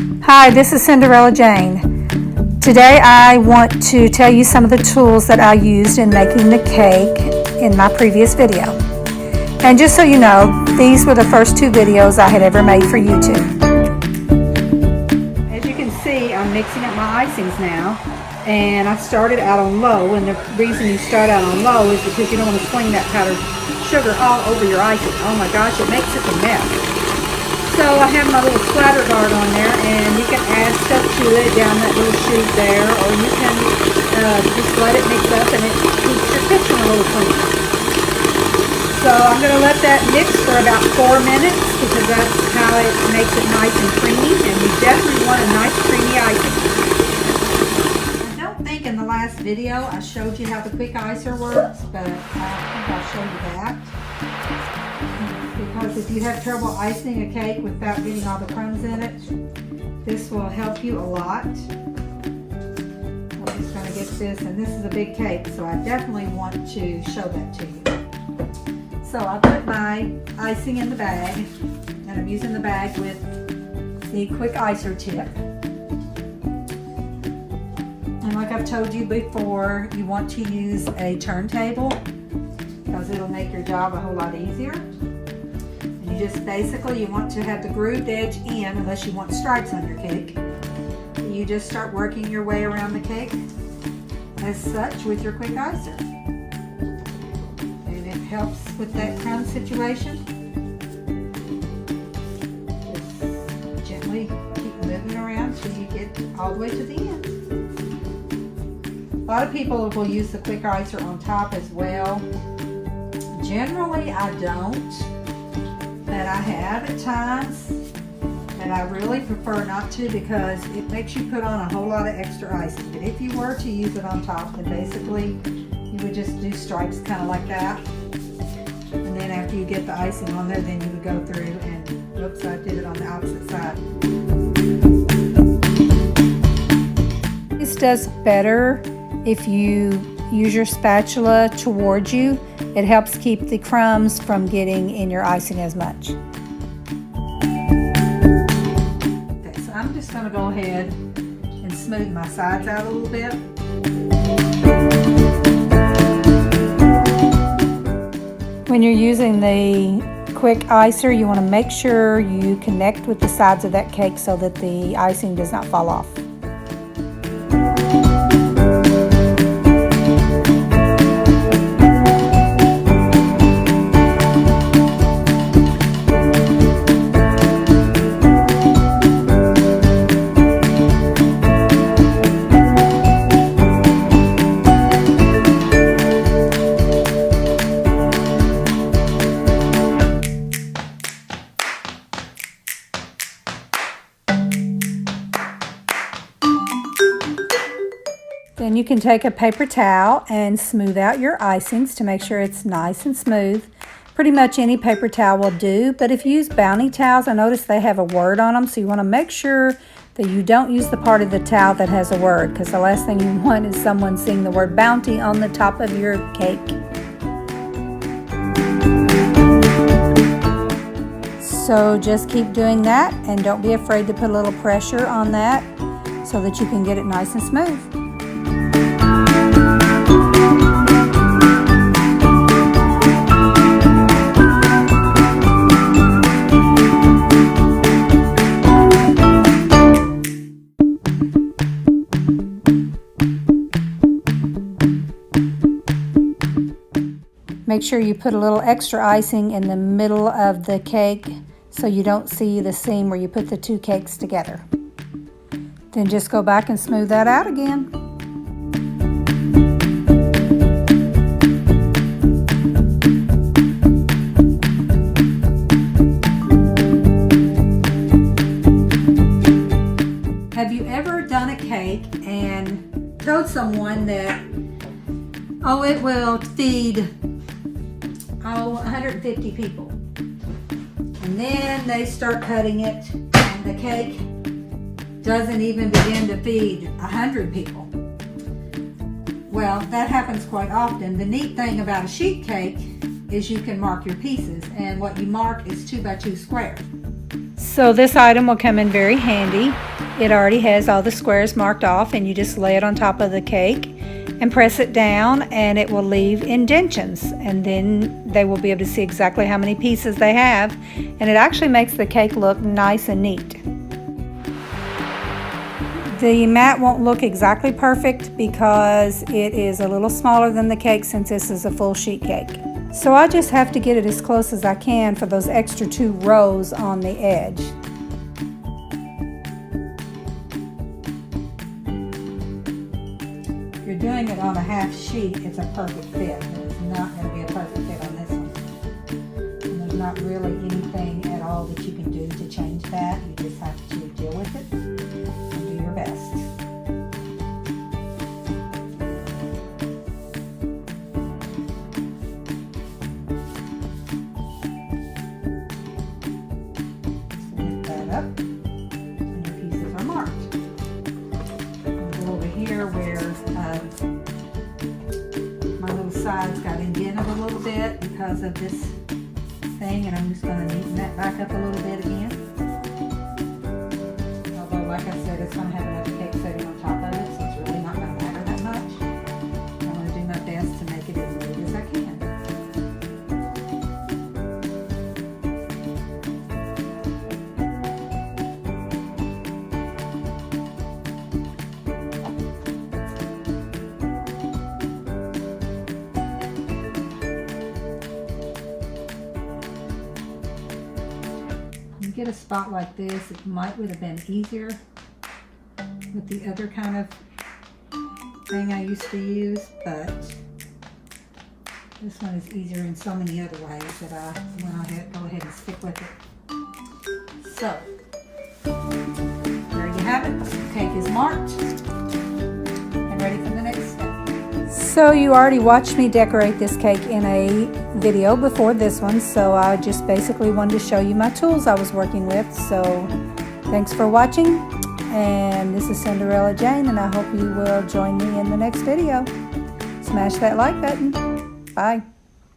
Hi, this is Cinderella Jane. Today I want to tell you some of the tools that I used in making the cake in my previous video. And just so you know, these were the first two videos I had ever made for YouTube. As you can see, I'm mixing up my icings now, and I started out on low, and the reason you start out on low is because you don't want to sling that powdered sugar all over your icing. Oh my gosh, it makes such a mess. So I have my little splatter guard on there, and you can add stuff to it down that little chute there, or you can just let it mix up and it keeps your kitchen a little clean. So I'm going to let that mix for about 4 minutes because that's how it makes it nice and creamy, and you definitely want a nice creamy icing. I don't think in the last video I showed you how the quick icer works, but I think I'll show you that. Because if you have trouble icing a cake without getting all the crumbs in it, this will help you a lot. I'm just going to get this, and this is a big cake, so I definitely want to show that to you. So I put my icing in the bag, and I'm using the bag with the quick icer tip. And like I've told you before, you want to use a turntable because it'll make your job a whole lot easier. You just basically, you want to have the grooved edge in, unless you want stripes on your cake. You just start working your way around the cake as such with your quick icer. And it helps with that crumb situation. Just gently keep moving around till you get all the way to the end. A lot of people will use the quick icer on top as well. Generally, I don't. That I have at times, and I really prefer not to because it makes you put on a whole lot of extra icing. But if you were to use it on top, then basically you would just do stripes kind of like that. And then after you get the icing on there, then you would go through and, oops, I did it on the opposite side. This does better if you use your spatula towards you. It helps keep the crumbs from getting in your icing as much. Okay, so I'm just going to go ahead and smooth my sides out a little bit. When you're using the quick icer, you want to make sure you connect with the sides of that cake so that the icing does not fall off. Then you can take a paper towel and smooth out your icings to make sure it's nice and smooth. Pretty much any paper towel will do, but if you use Bounty towels, I notice they have a word on them, so you want to make sure that you don't use the part of the towel that has a word, because the last thing you want is someone seeing the word Bounty on the top of your cake. So just keep doing that, and don't be afraid to put a little pressure on that so that you can get it nice and smooth. Make sure you put a little extra icing in the middle of the cake so you don't see the seam where you put the two cakes together. Then just go back and smooth that out again. Have you ever done a cake and told someone that, oh, it will feed 150 people, and then they start cutting it and the cake doesn't even begin to feed 100 people? Well, that happens quite often. The neat thing about a sheet cake is you can mark your pieces, and what you mark is 2 by 2 squares. So this item will come in very handy. It already has all the squares marked off, and you just lay it on top of the cake and press it down, and it will leave indentions, and then they will be able to see exactly how many pieces they have, and it actually makes the cake look nice and neat. The mat won't look exactly perfect because it is a little smaller than the cake since this is a full sheet cake. So I just have to get it as close as I can for those extra 2 rows on the edge. If you're doing it on a half sheet, it's a perfect fit. It's not going to be a perfect fit on this one. And there's not really anything at all that you can do to change that. You just have to deal with it and do your best. Up and your pieces are marked. I'll go over here where my little sides got indented a little bit because of this thing, and I'm just going to neaten that back up a little bit again. Although, like I said, it's going to have another cake setting on top of it, so it's really not going to matter that much. I'm going to do my best to make it as big as I can. Get a spot like this, it would have been easier with the other kind of thing I used to use, but this one is easier in so many other ways that I went ahead, go ahead and stick with it. So there you have it. The cake is marked and ready for the next step. So you already watched me decorate this cake in a video before this one, so I just basically wanted to show you my tools I was working with. So thanks for watching, and this is Cinderella Jane, and I hope you will join me in the next video. Smash that like button. Bye.